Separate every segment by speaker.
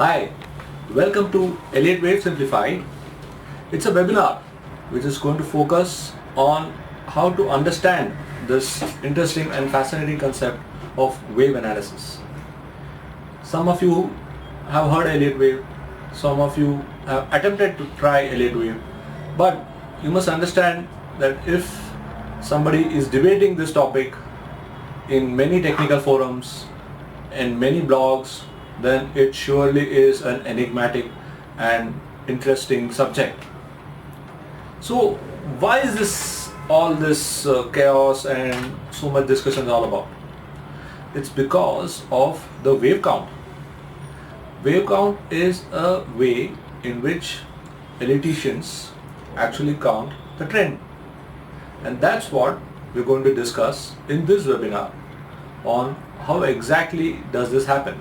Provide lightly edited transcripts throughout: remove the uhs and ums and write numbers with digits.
Speaker 1: Hi, welcome to Elliott Wave Simplified. It's a webinar which is going to focus on how to understand this interesting and fascinating concept of wave analysis. Some of you have heard Elliott Wave, some of you have attempted to try Elliott Wave, but you must understand that if somebody is debating this topic in many technical forums and many blogs, then it surely is an enigmatic and interesting subject. So why is all this chaos and so much discussion all about? It's because of the wave count. Wave count is a way in which eliticians actually count the trend, and that's what we're going to discuss in this webinar on how exactly does this happen.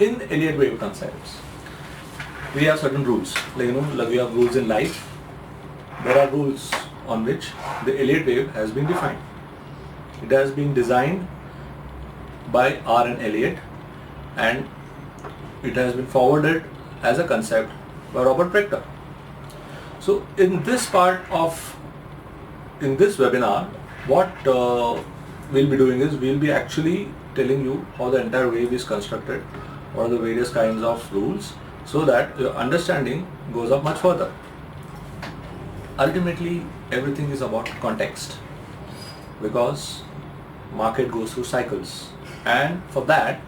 Speaker 1: In Elliott Wave concepts, we have certain rules. Like we have rules in life. There are rules on which the Elliott Wave has been defined. It has been designed by R.N. Elliott, and it has been forwarded as a concept by Robert Prechter. So in this webinar, what we'll be doing is we'll be actually telling you how the entire wave is constructed, what are the various kinds of rules, so that your understanding goes up much further. Ultimately, everything is about context, because market goes through cycles, and for that,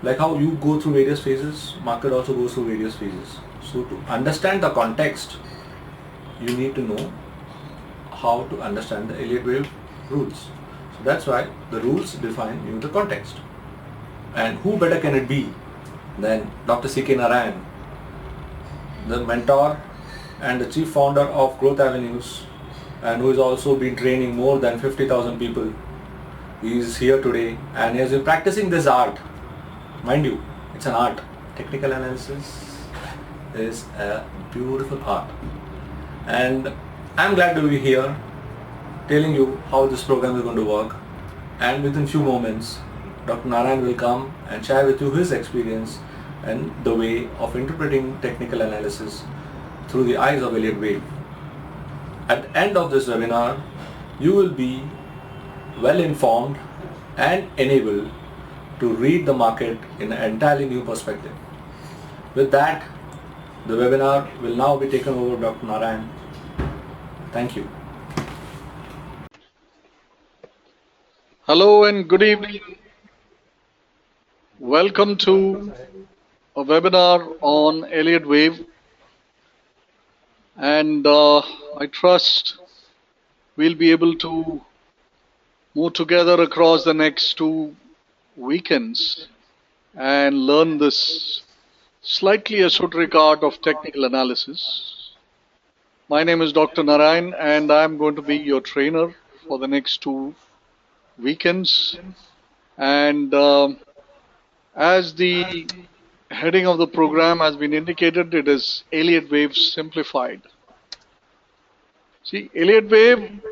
Speaker 1: like how you go through various phases, market also goes through various phases. So to understand the context, you need to know how to understand the Elliott Wave rules. So that's why the rules define you the context. And who better can it be than Dr. C.K. Narayan, the mentor and the chief founder of Growth Avenues, and who has also been training more than 50,000 people. He is here today and he has been practicing this art. Mind you, it's an art. Technical analysis is a beautiful art. And I'm glad to be here telling you how this program is going to work. And within few moments, Dr. Narayan will come and share with you his experience and the way of interpreting technical analysis through the eyes of Elliott Wave. At the end of this webinar, you will be well informed and enabled to read the market in an entirely new perspective. With that, the webinar will now be taken over by Dr. Narayan. Thank you.
Speaker 2: Hello and good evening. Welcome to a webinar on Elliott Wave, and I trust we'll be able to move together across the next 2 weekends and learn this slightly esoteric art of technical analysis. My name is Dr. Narayan, and I'm going to be your trainer for the next 2 weekends. And as the heading of the program has been indicated, it is Elliott Wave Simplified. See, Elliott Wave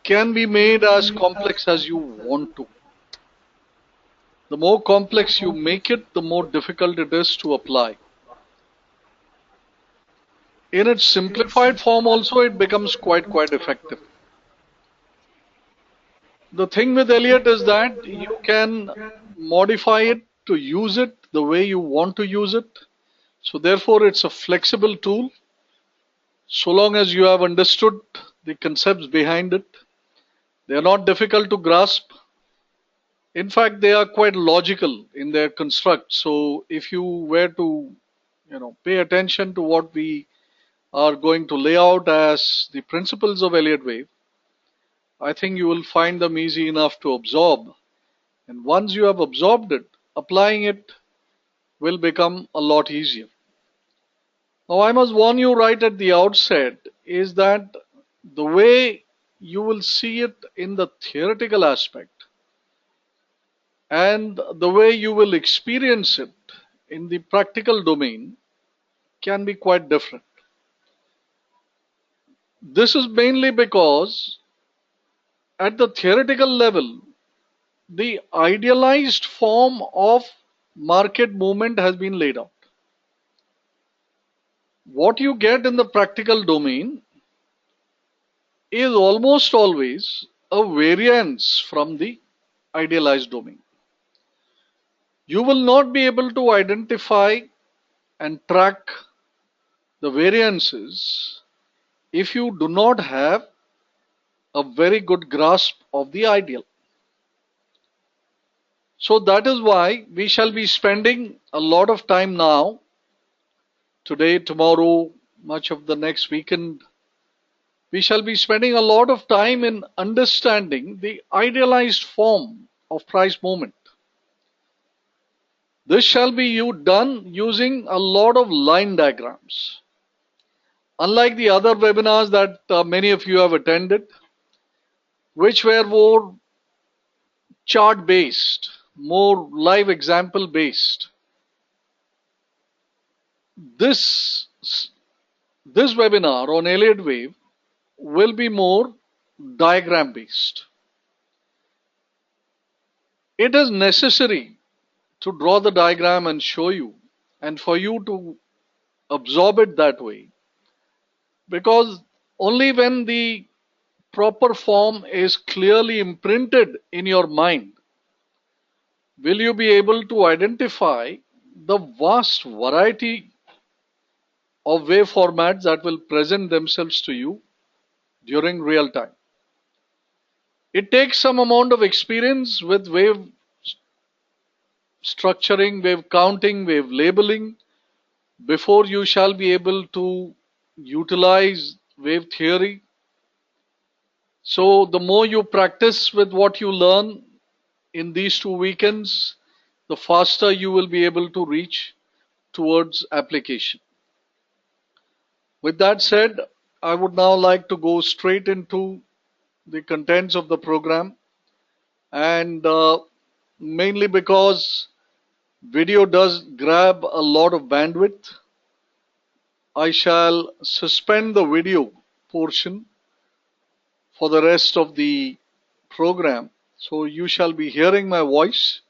Speaker 2: can be made as complex as you want to. The more complex you make it, the more difficult it is to apply. In its simplified form also, it becomes quite effective. The thing with Elliott is that you can modify it to use it the way you want to use it. So therefore, it's a flexible tool, so long as you have understood the concepts behind it. They are not difficult to grasp. In fact, they are quite logical in their construct. So if you were to, pay attention to what we are going to lay out as the principles of Elliott Wave, I think you will find them easy enough to absorb. And once you have absorbed it, applying it will become a lot easier. Now, I must warn you right at the outset is that the way you will see it in the theoretical aspect and the way you will experience it in the practical domain can be quite different. This is mainly because at the theoretical level, the idealized form of market movement has been laid out. What you get in the practical domain is almost always a variance from the idealized domain. You will not be able to identify and track the variances if you do not have a very good grasp of the ideal. So that is why we shall be spending a lot of time now, today, tomorrow, much of the next weekend. We shall be spending a lot of time in understanding the idealized form of price movement. This shall be done using a lot of line diagrams. Unlike the other webinars that many of you have attended, which were more chart based, more live example based, this webinar on Elliott Wave will be more diagram based. It is necessary to draw the diagram and show you, and for you to absorb it that way, because only when the proper form is clearly imprinted in your mind will you be able to identify the vast variety of wave formats that will present themselves to you during real time. It takes some amount of experience with wave structuring, wave counting, wave labeling before you shall be able to utilize wave theory. So the more you practice with what you learn in these 2 weekends, the faster you will be able to reach towards application. With that said, I would now like to go straight into the contents of the program, and mainly because video does grab a lot of bandwidth, I shall suspend the video portion for the rest of the program. So you shall be hearing my voice,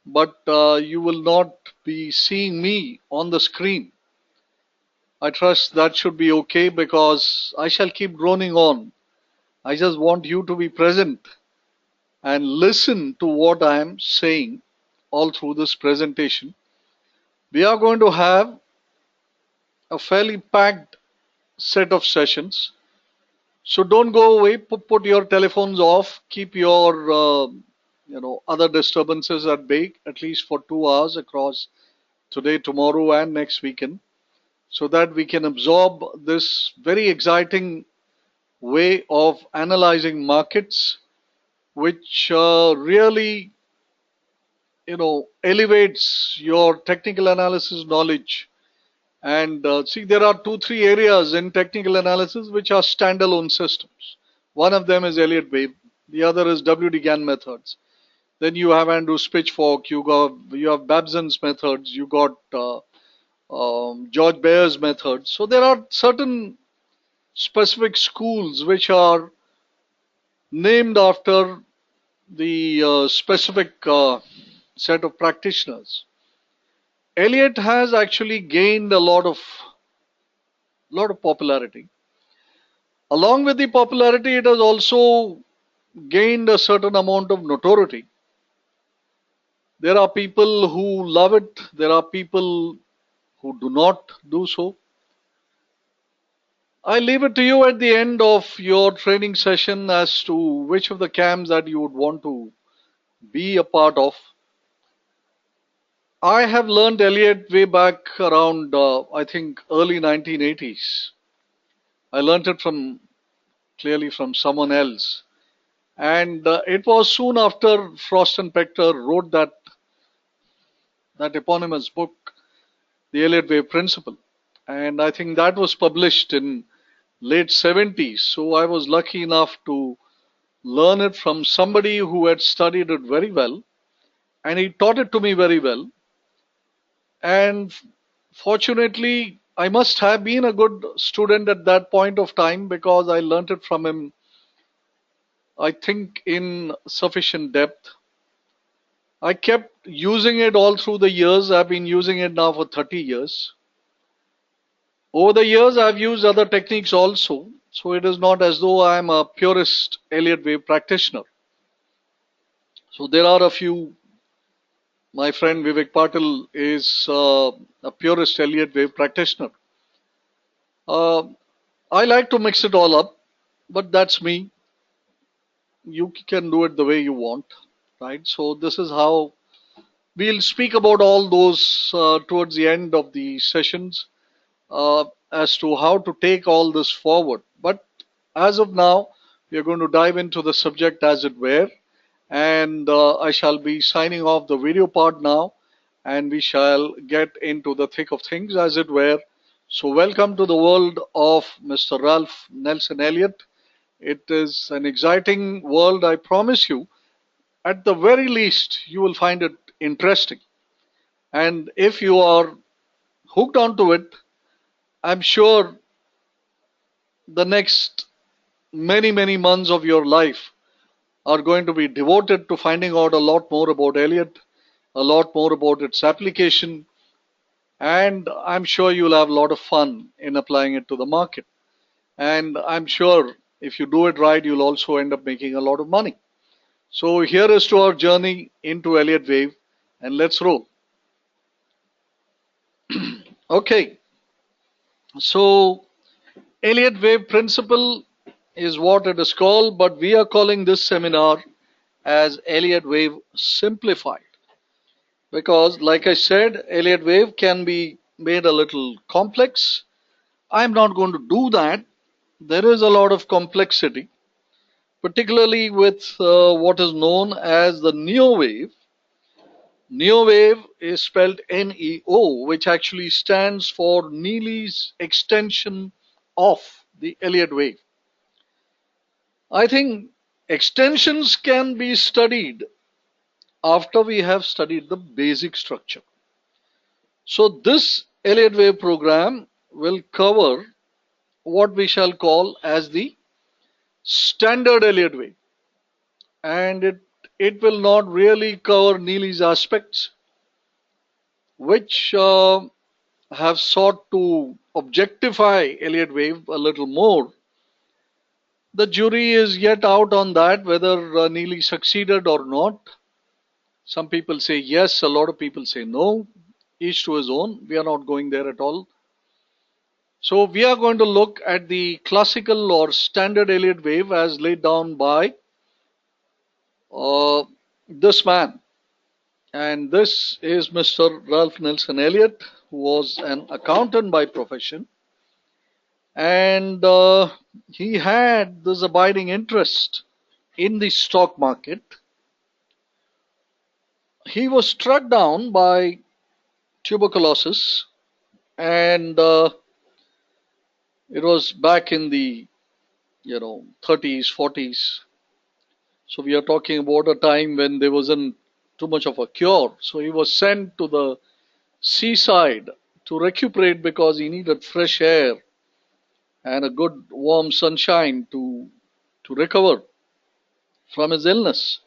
Speaker 2: but you will not be seeing me on the screen. I trust that should be okay because I shall keep droning on. I just want you to be present and listen to what I am saying all through this presentation. We are going to have a fairly packed set of sessions. So don't go away, put your telephones off, keep your other disturbances at bay, at least for 2 hours across today, tomorrow and next weekend, so that we can absorb this very exciting way of analyzing markets, which really elevates your technical analysis knowledge. And see, there are 2-3 areas in technical analysis which are standalone systems. One of them is Elliott Wave, the other is WD Gann methods. Then you have Andrews Pitchfork, you have Babson's methods, you got George Bayer's methods. So there are certain specific schools which are named after the specific set of practitioners. Elliott has actually gained a lot of popularity. Along with the popularity, it has also gained a certain amount of notoriety. There are people who love it, there are people who do not do so. I leave it to you at the end of your training session as to which of the camps that you would want to be a part of. I have learned Elliott way back around, I think, early 1980s. I learned it clearly from someone else. And it was soon after Frost and Spector wrote that eponymous book, The Elliott Wave Principle. And I think that was published in late 70s. So I was lucky enough to learn it from somebody who had studied it very well. And he taught it to me very well. And fortunately, I must have been a good student at that point of time because I learned it from him, I think, in sufficient depth. I kept using it all through the years. I've been using it now for 30 years. Over the years, I've used other techniques also. So it is not as though I'm a purist Elliott Wave practitioner. So there are a few. My friend Vivek Patil is a purist Elliott Wave practitioner. Uh, I like to mix it all up, but that's me. You can do it the way you want, right? So this is how we'll speak about all those towards the end of the sessions as to how to take all this forward. But as of now, we are going to dive into the subject as it were, and I shall be signing off the video part now, and we shall get into the thick of things as it were. So welcome to the world of Mr. Ralph Nelson Elliott. It is an exciting world, I promise you. At the very least, you will find it interesting. And if you are hooked onto it, I'm sure the next many months of your life are going to be devoted to finding out a lot more about Elliott, a lot more about its application, and I'm sure you'll have a lot of fun in applying it to the market. And I'm sure if you do it right, you'll also end up making a lot of money. So here is to our journey into Elliott Wave, and let's roll. Okay, so Elliott Wave principle is what it is called, but we are calling this seminar as Elliott Wave Simplified. Because, like I said, Elliott Wave can be made a little complex. I'm not going to do that. There is a lot of complexity, particularly with what is known as the Neo Wave. Neo Wave is spelled NEO, which actually stands for Neely's extension of the Elliott Wave. I think extensions can be studied after we have studied the basic structure. So this Elliott Wave program will cover what we shall call as the standard Elliott Wave, and it will not really cover Neely's aspects, which have sought to objectify Elliott Wave a little more. The jury is yet out on that, whether Neely succeeded or not. Some people say yes, a lot of people say no. Each to his own. We are not going there at all. So we are going to look at the classical or standard Elliott Wave as laid down by this man. And this is Mr. Ralph Nelson Elliott, who was an accountant by profession. And he had this abiding interest in the stock market. He was struck down by tuberculosis, and it was back in the 30s, 40s. So we are talking about a time when there wasn't too much of a cure. So he was sent to the seaside to recuperate because he needed fresh air and a good warm sunshine to recover from his illness.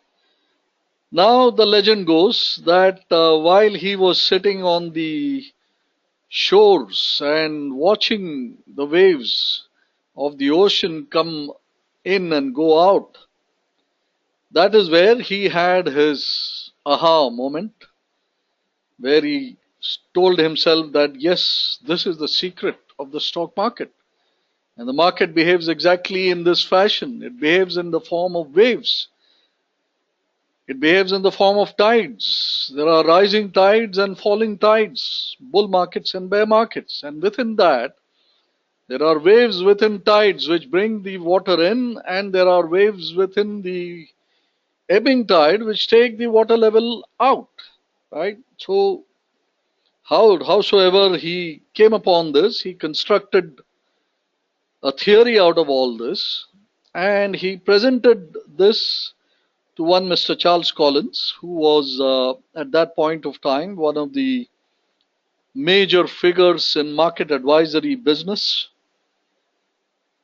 Speaker 2: Now the legend goes that while he was sitting on the shores and watching the waves of the ocean come in and go out, that is where he had his aha moment, where he told himself that yes, this is the secret of the stock market. And the market behaves exactly in this fashion. It behaves in the form of waves. It behaves in the form of tides. There are rising tides and falling tides, bull markets and bear markets. And within that, there are waves within tides which bring the water in, and there are waves within the ebbing tide which take the water level out. Right? So, howsoever he came upon this, he constructed a theory out of all this, and he presented this to one Mr. Charles Collins, who was at that point of time one of the major figures in market advisory business.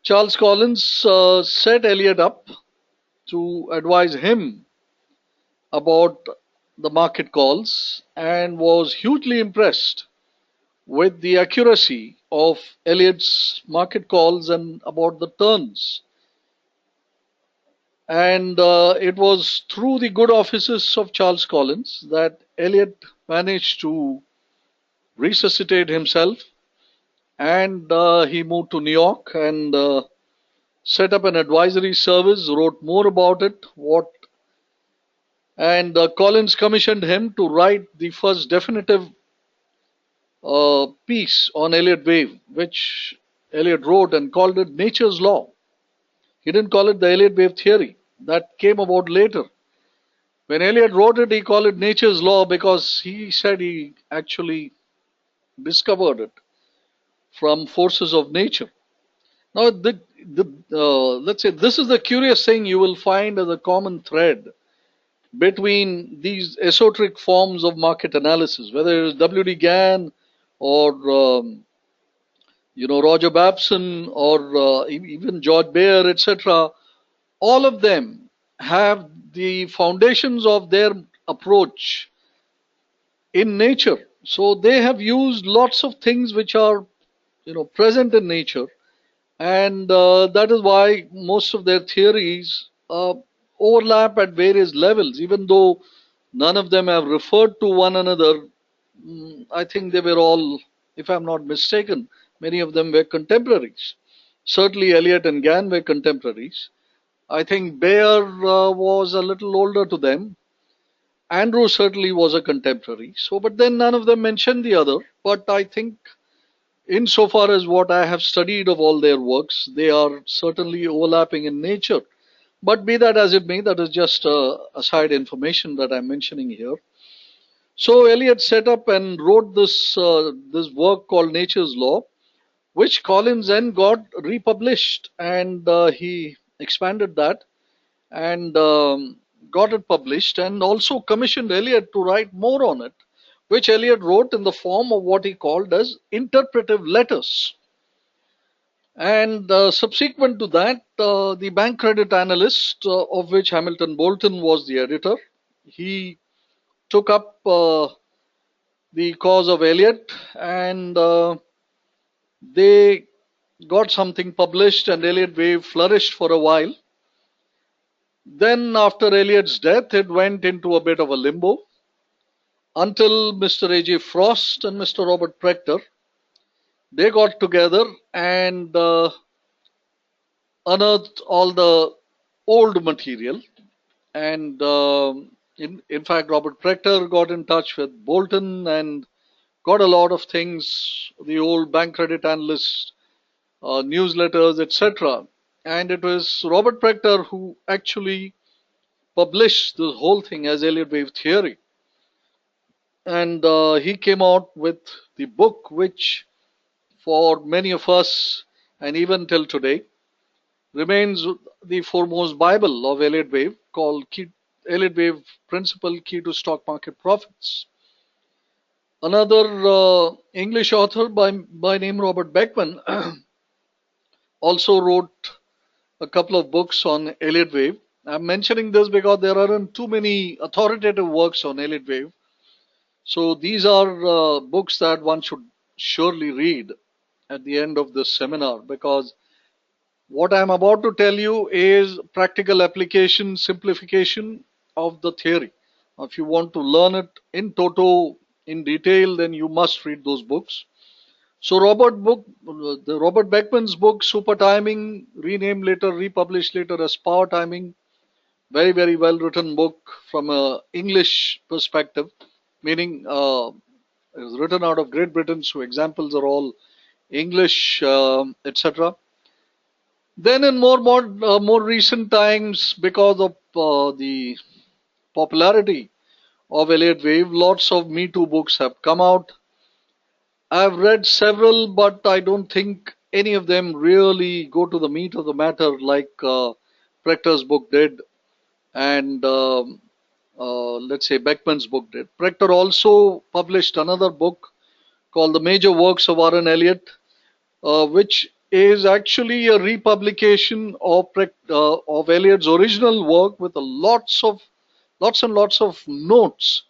Speaker 2: Charles Collins set Elliott up to advise him about the market calls and was hugely impressed with the accuracy of Elliott's market calls and about the turns. And it was through the good offices of Charles Collins that Elliott managed to resuscitate himself, and he moved to New York and set up an advisory service, wrote more about it, and Collins commissioned him to write the first definitive piece on Elliott Wave, which Elliott wrote and called it Nature's Law. He didn't call it the Elliott Wave theory. That came about later. When Elliott wrote it, he called it Nature's Law because he said he actually discovered it from forces of nature. Now, let's say this is the curious thing you will find as a common thread between these esoteric forms of market analysis, whether it is W.D. Gann or Roger Babson or even George Bayer, etc. All of them have the foundations of their approach in nature. So they have used lots of things which are present in nature, and that is why most of their theories overlap at various levels, even though none of them have referred to one another. I think they were all, if I'm not mistaken, many of them were contemporaries. Certainly Elliott and Gann were contemporaries. I think Bayer was a little older to them. Andrew certainly was a contemporary. So, but then none of them mentioned the other. But I think insofar as what I have studied of all their works, they are certainly overlapping in nature. But be that as it may, that is just a side information that I'm mentioning here. So Elliott set up and wrote this work called Nature's Law, which Collins then got republished, and he expanded that and got it published, and also commissioned Elliott to write more on it, which Elliott wrote in the form of what he called as interpretive letters. And subsequent to that, the bank credit analyst, of which Hamilton Bolton was the editor, he took up the cause of Elliott, and they got something published, and Elliott Wave flourished for a while. Then after Elliott's death, it went into a bit of a limbo until Mr. A.J. Frost and Mr. Robert Prechter, they got together and unearthed all the old material. And in fact, Robert Prechter got in touch with Bolton and got a lot of things, the old bank credit analyst newsletters, etc. And it was Robert Prechter who actually published the whole thing as Elliott Wave theory. And he came out with the book which for many of us, and even till today, remains the foremost Bible of Elliott Wave, called Elliott Wave Principle Key to Stock Market Profits. Another English author by name Robert Beckman also wrote a couple of books on Elliott Wave. I'm mentioning this because there aren't too many authoritative works on Elliott Wave. So these are books that one should surely read at the end of this seminar, because what I'm about to tell you is practical application, simplification of the theory. If you want to learn it in toto, in detail, then you must read those books. So Robert Beckman's book, Super Timing, renamed later, republished later as Power Timing, very, very well written book from an English perspective, meaning it was written out of Great Britain, so examples are all English, etc. Then in more recent times, because of the popularity of Elliott Wave, lots of Me Too books have come out. I've read several, but I don't think any of them really go to the meat of the matter like Prechter's book did, and let's say Beckman's book did. Prechter also published another book called The Major Works of R.N. Elliott, which is actually a republication of Elliott's original work with lots and lots of notes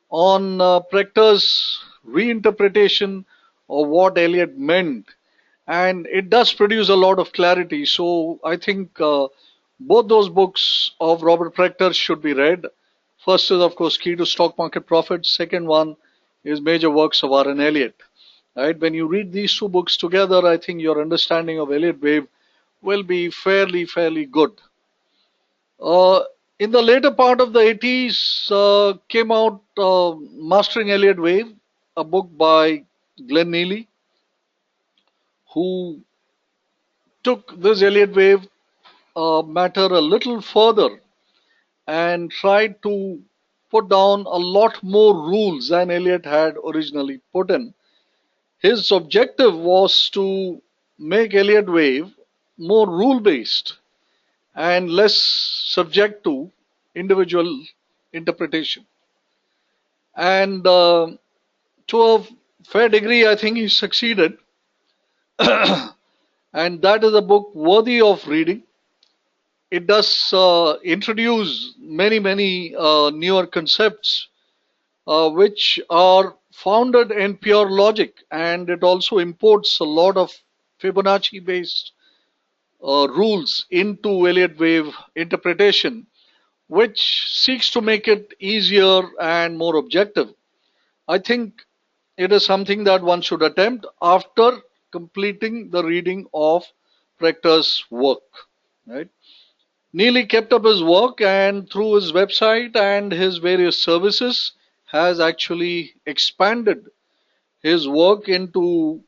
Speaker 2: on Proctor's reinterpretation of what Elliott meant, and it does produce a lot of clarity. So I think both those books of Robert Proctor should be read. First is, of course, Key to Stock Market Profits. Second one is Major Works of R. N. Elliott. Right? When you read these two books together, I think your understanding of Elliott Wave will be fairly good. Uh, in the later part of the 80s, came out Mastering Elliott Wave, a book by Glenn Neely, who took this Elliott Wave matter a little further and tried to put down a lot more rules than Elliott had originally put in. His objective was to make Elliott Wave more rule based and less subject to individual interpretation. And to a fair degree, I think he succeeded. And that is a book worthy of reading. It does introduce many newer concepts which are founded in pure logic, and it also imports a lot of Fibonacci based rules into Elliott Wave interpretation, which seeks to make it easier and more objective. I think it is something that one should attempt after completing the reading of Proctor's work. Right? Neely kept up his work, and through his website and his various services has actually expanded his work into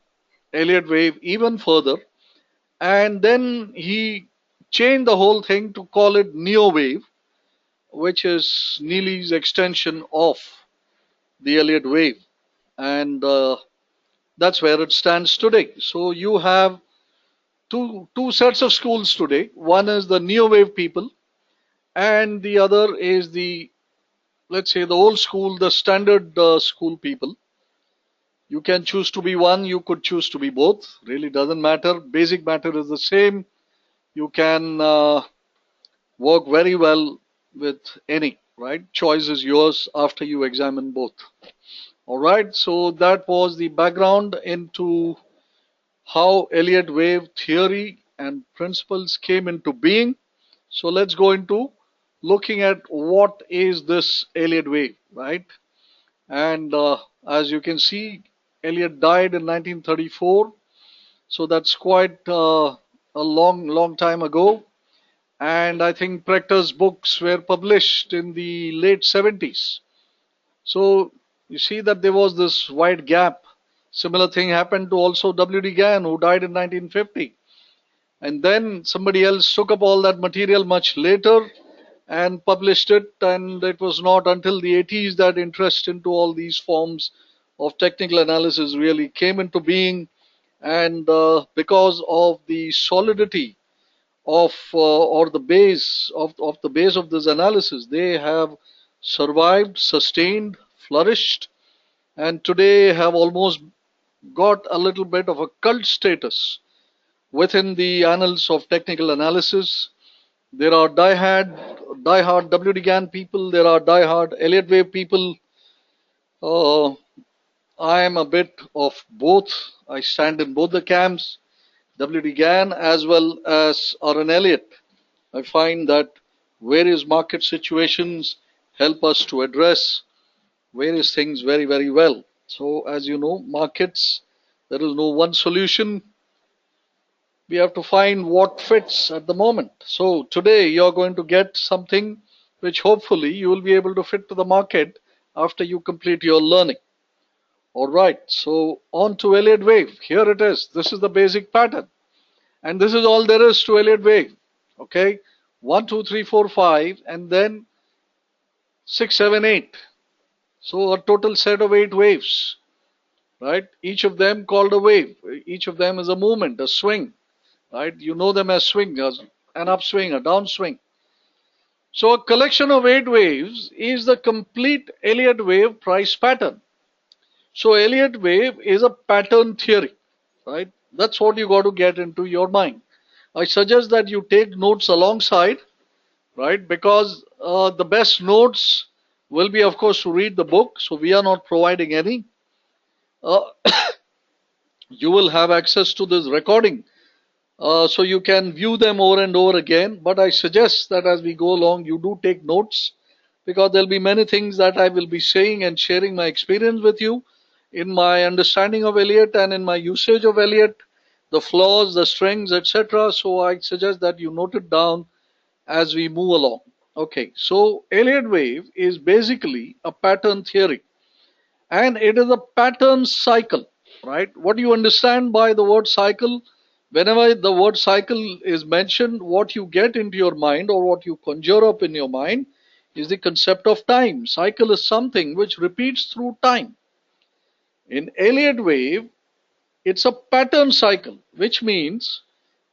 Speaker 2: Elliott Wave even further. And then he changed the whole thing to call it Neo Wave, which is Neely's extension of the Elliott Wave. And that's where it stands today. So you have two sets of schools today. One is the Neo Wave people, and the other is the, let's say, the old school, the standard school people. You can choose to be one, you could choose to be both. Really doesn't matter. Basic matter is the same. You can work very well with any, right? Choice is yours after you examine both. All right, so that was the background into how Elliott Wave theory and principles came into being. So let's go into looking at what is this Elliott Wave, right? And as you can see, Elliott died in 1934, so that's quite a long time ago. And I think Proctor's books were published in the late 70s. So you see that there was this wide gap. Similar thing happened to also W.D. Gann, who died in 1950. And then somebody else took up all that material much later and published it, and it was not until the 80s that interest into all these forms of technical analysis really came into being. And because of the solidity of or the base of the base of this analysis, they have survived, sustained, flourished, and today have almost got a little bit of a cult status within the annals of technical analysis. There are diehard W.D. Gann people, there are diehard Elliott Wave people. I am a bit of both. I stand in both the camps, W.D. Gann as well as R.N. Elliott. I find that various market situations help us to address various things very well. So as you know, markets, there is no one solution. We have to find what fits at the moment. So today you're going to get something which hopefully you will be able to fit to the market after you complete your learning. All right, so on to Elliott Wave. Here it is. This is the basic pattern. And this is all there is to Elliott Wave. Okay, 1, 2, 3, 4, 5, and then 6, 7, 8. So a total set of 8 waves, right? Each of them called a wave. Each of them is a movement, a swing. Right? You know them as swing, as an upswing, a downswing. So a collection of 8 waves is the complete Elliott Wave price pattern. So Elliott Wave is a pattern theory, right? That's what you got to get into your mind. I suggest that you take notes alongside, right? Because the best notes will be, of course, to read the book. So we are not providing any. Uh, you will have access to this recording. So you can view them over and over again. But I suggest that as we go along, you do take notes, because there'll be many things that I will be saying and sharing my experience with you in my understanding of Elliott and in my usage of Elliott, the flaws, the strengths, etc. So I suggest that you note it down as we move along. Okay, so Elliott wave is basically a pattern theory, and it is a pattern cycle, right? What do you understand by the word cycle? Whenever the word cycle is mentioned, what you get into your mind or what you conjure up in your mind is the concept of time. Cycle is something which repeats through time. In Elliott wave, it's a pattern cycle, which means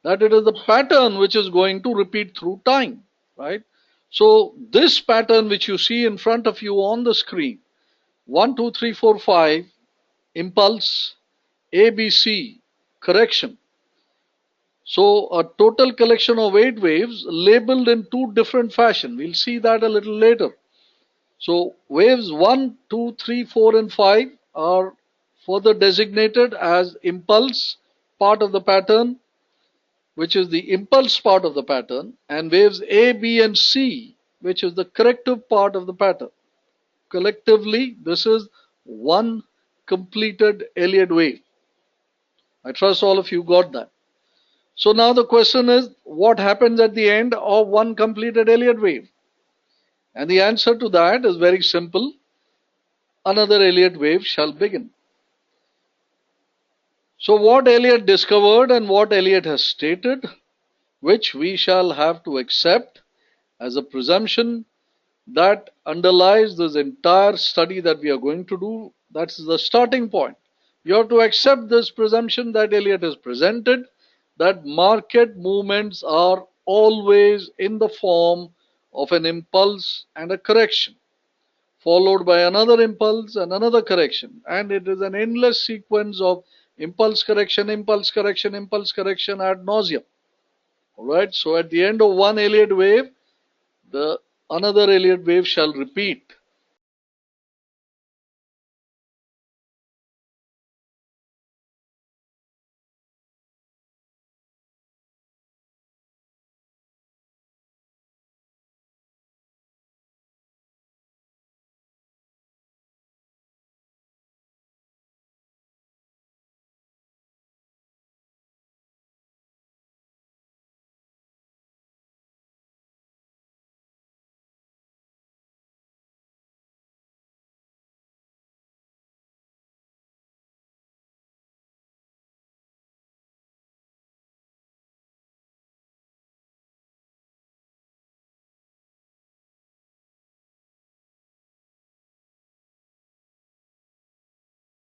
Speaker 2: that it is the pattern which is going to repeat through time, right? So this pattern which you see in front of you on the screen, 1, 2, 3, 4, 5, impulse, ABC, correction. So a total collection of 8 waves labeled in 2 different fashion. We'll see that a little later. So waves 1, 2, 3, 4 and 5 are further designated as impulse part of the pattern, which is the impulse part of the pattern, and waves A, B and C, which is the corrective part of the pattern. Collectively, this is one completed Elliott wave. I trust all of you got that. So now the question is, what happens at the end of one completed Elliott wave? And the answer to that is very simple. Another Elliott wave shall begin. So what Elliott discovered and what Elliott has stated, which we shall have to accept as a presumption that underlies this entire study that we are going to do. That's the starting point. You have to accept this presumption that Elliott has presented, that market movements are always in the form of an impulse and a correction, followed by another impulse and another correction. And it is an endless sequence of impulse correction, impulse correction, impulse correction ad nauseum. Alright, so at the end of one Elliott wave, the another Elliott wave shall repeat.